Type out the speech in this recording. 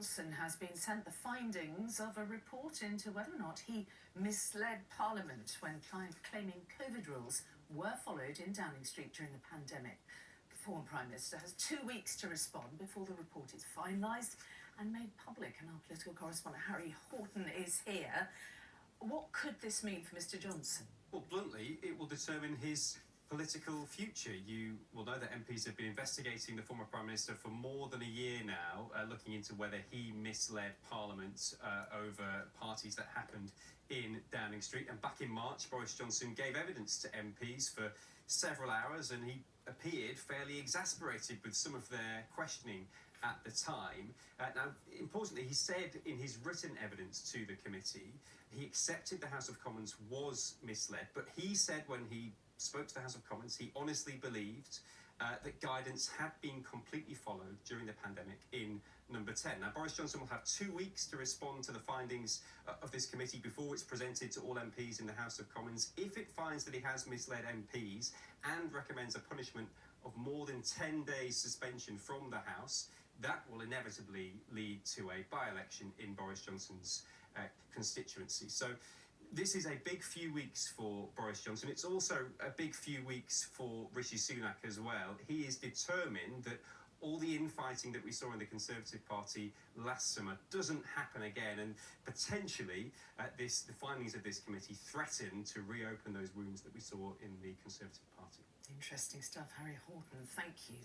Johnson has been sent the findings of a report into whether or not he misled Parliament when claiming COVID rules were followed in Downing Street during the pandemic. The former Prime Minister has 2 weeks to respond before the report is finalised and made public. And our political correspondent Harry Horton is here. What could this mean for Mr Johnson? Well, bluntly, it will determine his political future. You will know that MPs have been investigating the former Prime Minister for more than a year now, looking into whether he misled Parliament over parties that happened in Downing Street. And back in March, Boris Johnson gave evidence to MPs for several hours, and he appeared fairly exasperated with some of their questioning at the time. Now, importantly, he said in his written evidence to the committee, he accepted the House of Commons was misled, but he said when he spoke to the House of Commons, he honestly believed that guidance had been completely followed during the pandemic in number 10. Now, Boris Johnson will have 2 weeks to respond to the findings of this committee before it's presented to all MPs in the House of Commons. If it finds that he has misled MPs and recommends a punishment of more than 10 days suspension from the House, that will inevitably lead to a by-election in Boris Johnson's constituency. So this is a big few weeks for Boris Johnson. It's also a big few weeks for Rishi Sunak as well. He is determined that all the infighting that we saw in the Conservative Party last summer doesn't happen again, and potentially the findings of this committee threaten to reopen those wounds that we saw in the Conservative Party. Interesting stuff, Harry Horton. Thank you.